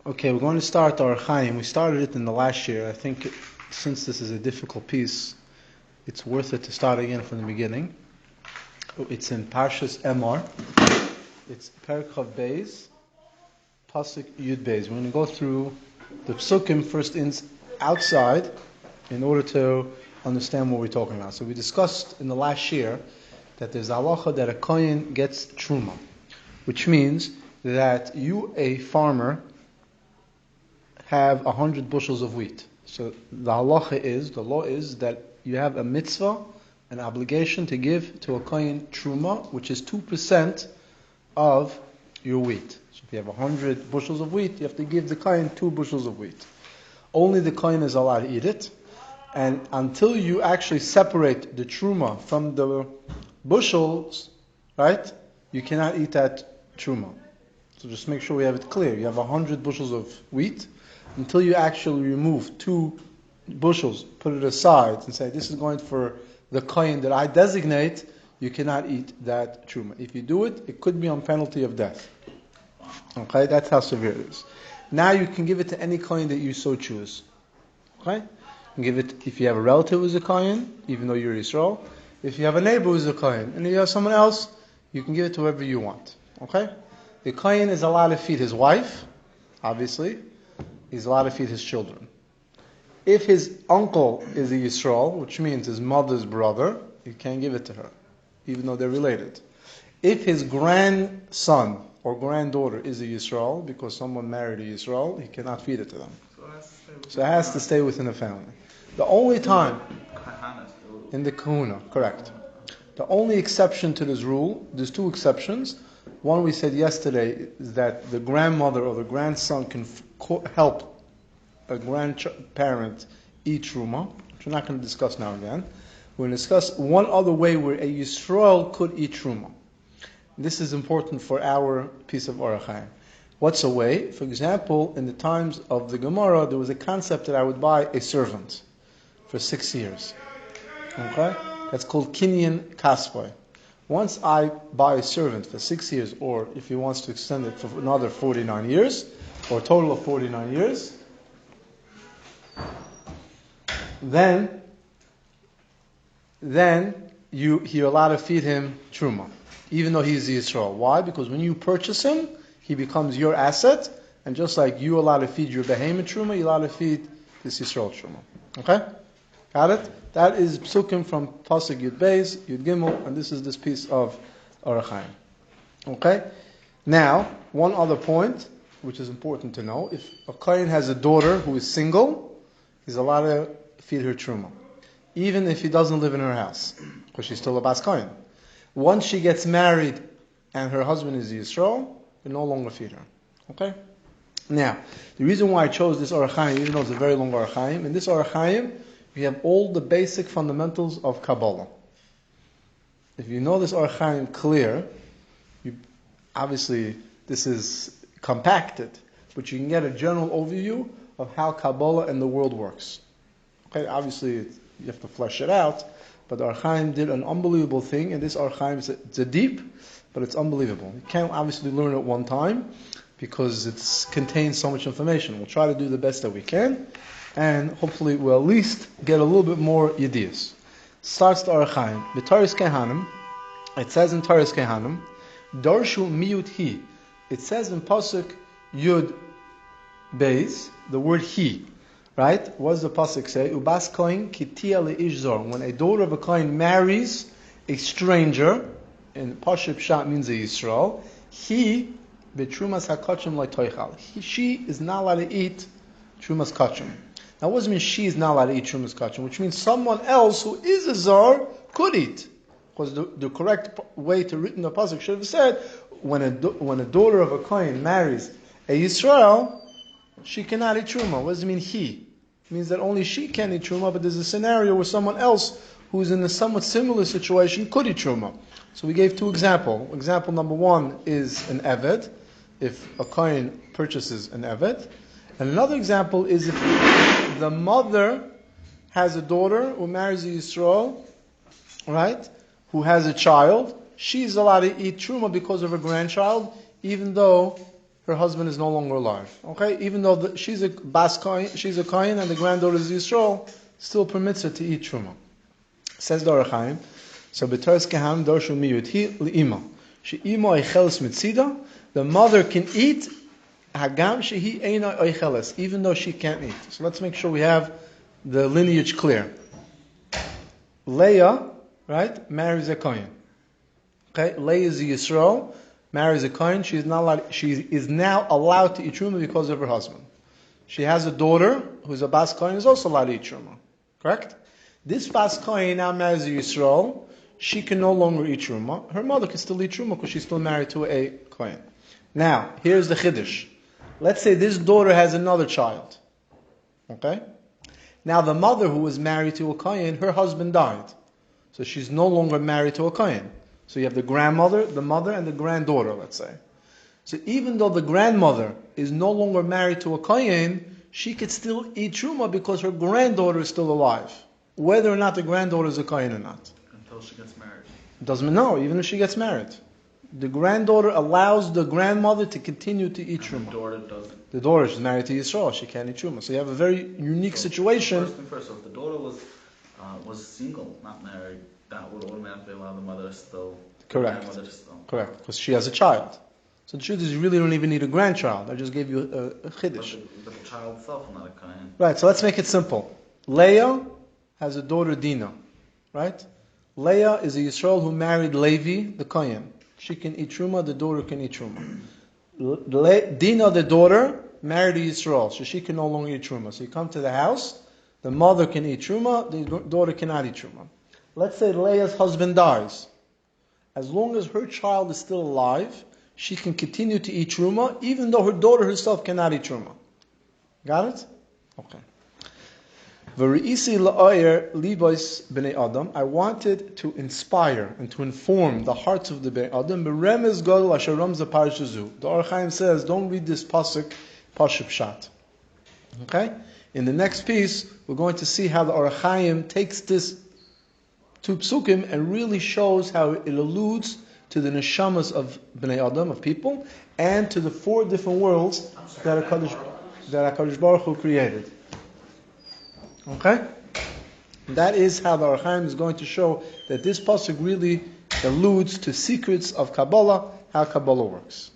Okay, we're going to start our Hachaim. We started it in the last year. I think since this is a difficult piece, it's worth it to start again from the beginning. It's in Parshat Emor. It's Perchav Beis, Pasuk Yud Beis. We're going to go through the psukim first outside in order to understand what we're talking about. So we discussed in the last year that there's a halacha that a kohen gets Truma, which means that you, a farmer, have 100 bushels of wheat. So the law is that you have a mitzvah, an obligation to give to a kohen Truma, which is 2% of your wheat. So if you have 100 bushels of wheat, you have to give the kohen 2 bushels of wheat. Only the kohen is allowed to eat it. And until you actually separate the Truma from the bushels, right, you cannot eat that Truma. So just make sure we have it clear. You have 100 bushels of wheat. Until you actually remove 2 bushels, put it aside and say, this is going for the kohen that I designate, you cannot eat that truma. If you do it, it could be on penalty of death. Okay, that's how severe it is. Now you can give it to any kohen that you so choose. Okay? You can give it if you have a relative who's a kohen, even though you're Yisrael. If you have a neighbor who's a kohen, and if you have someone else, you can give it to whoever you want. Okay? The kohen is allowed to feed his wife, obviously. He's allowed to feed his children. If his uncle is a Yisrael, which means his mother's brother, you can't give it to her, even though they're related. If his grandson or granddaughter is a Yisrael, because someone married a Yisrael, he cannot feed it to them. So it has to stay within the family. The only time in the kahuna, correct. The only exception to this rule, there's 2 exceptions. One we said yesterday is that the grandmother or the grandson can help a grandparent eat truma, which we're not going to discuss now again. We're going to discuss one other way where a Yisrael could eat truma. This is important for our piece of Orach Chaim. What's a way? For example, in the times of the Gemara, there was a concept that I would buy a servant for 6 years. Okay? That's called kinyan kaspoy. Once I buy a servant for 6 years, or if he wants to extend it for another 49 years, or a total of 49 years, then you're allowed to feed him truma, even though he's Yisrael. Why? Because when you purchase him, he becomes your asset, and just like you're allowed to feed your behemoth truma, you're allowed to feed this Yisrael truma. Okay? Got it? That is psukim from Pasuk Yud Beis, Yud Gimel, and this is this piece of Orach Chaim. Okay? Now, one other point, which is important to know. If a kohen has a daughter who is single, he's allowed to feed her truma, even if he doesn't live in her house, because she's still a bas kohen. Once she gets married and her husband is Yisrael, you no longer feed her. Okay? Now, the reason why I chose this Orach Chaim, even though it's a very long Orach Chaim, in this Orach Chaim, we have all the basic fundamentals of kabbalah. If you know this Orach Chaim clear, obviously this is compacted, but you can get a general overview of how kabbalah and the world works. Okay, obviously you have to flesh it out, but the Orach Chaim did an unbelievable thing, and this Orach Chaim it's a deep, but it's unbelievable. You can't obviously learn it one time because it contains so much information. We'll try to do the best that we can, and hopefully we'll at least get a little bit more yediyas. Starts the Orach Chaim. B'Taris Kehanim, it says in Taris Kehanim, Darshu miyut hi. It says in Pasuk Yud Beis, the word he. Right? What does the Pasuk say? Ubas kohen kitia leish zor. When a daughter of a kohen marries a stranger, and Pashup Shat means a Yisrael, he betrumas hakachim like toichal. She is not allowed to eat trumas kachim. Now, what does it mean she is not allowed to eat trumas kachim? Which means someone else who is a zar could eat. Because the correct way to written the pasuk should have said, when a daughter of a kohen marries a Yisrael, she cannot eat truma. What does it mean he? It means that only she can eat truma, but there's a scenario where someone else who's in a somewhat similar situation could eat truma. So we gave 2 examples. Example number 1 is an eved, if a kohen purchases an eved. And another example is if the mother has a daughter who marries a Yisrael, right, who has a child, she's allowed to eat truma because of her grandchild, even though her husband is no longer alive. Okay, even though she's a bas kohen, she's a kohen, and the granddaughter is Yisrael, still permits her to eat truma. Says the Hachaim, so b'toras keham dorshu miyuthi li'ima. She ima oicheles mitzida. The mother can eat hagam shehi eina oicheles, even though she can't eat. So let's make sure we have the lineage clear. Leah, right, marries a kohen. Okay, Leah is a Yisrael, marries a kohen. She is now allowed to eat truma because of her husband. She has a daughter who's a bas kohen, is also allowed to eat truma. Correct? This bas kohen now marries a Yisrael. She can no longer eat truma. Her mother can still eat truma because she's still married to a kohen. Now, here's the chiddush. Let's say this daughter has another child. Okay? Now the mother who was married to a kohen, her husband died. So she's no longer married to a kohen. So you have the grandmother, the mother, and the granddaughter, let's say. So even though the grandmother is no longer married to a kohen, she could still eat truma because her granddaughter is still alive. Whether or not the granddaughter is a kohen or not. Until she gets married. Doesn't know, even if she gets married. The granddaughter allows the grandmother to continue to eat truma. The daughter doesn't. The daughter is married to Yisrael, she can't eat truma. So you have a very unique situation. First thing first, so if the daughter was single, not married, that would automatically allow the mother to still. Correct. Grandmother to still. Correct, because she has a child. So the truth is, you really don't even need a grandchild. I just gave you a chiddush. But the child itself is not a kohen. Right, so let's make it simple. Leah has a daughter, Dinah. Right? Leah is a Yisrael who married Levi, the kohen. She can eat truma, the daughter can eat truma. Dinah, the daughter, married a Yisrael, so she can no longer eat truma. So you come to the house, the mother can eat truma, the daughter cannot eat truma. Let's say Leah's husband dies. As long as her child is still alive, she can continue to eat truma, even though her daughter herself cannot eat truma. Got it? Okay. I wanted to inspire and to inform the hearts of the Bnei Adam. The Hachaim says, don't read this pasuk, Parshat. Okay? In the next piece, we're going to see how the Hachaim takes this two psukim and really shows how it alludes to the neshamas of Bnei Adam, of people, and to the 4 different worlds that Hakadosh Baruch Hu created. Okay? That is how the Hachaim is going to show that this pasuk really alludes to secrets of Kabbalah, how Kabbalah works.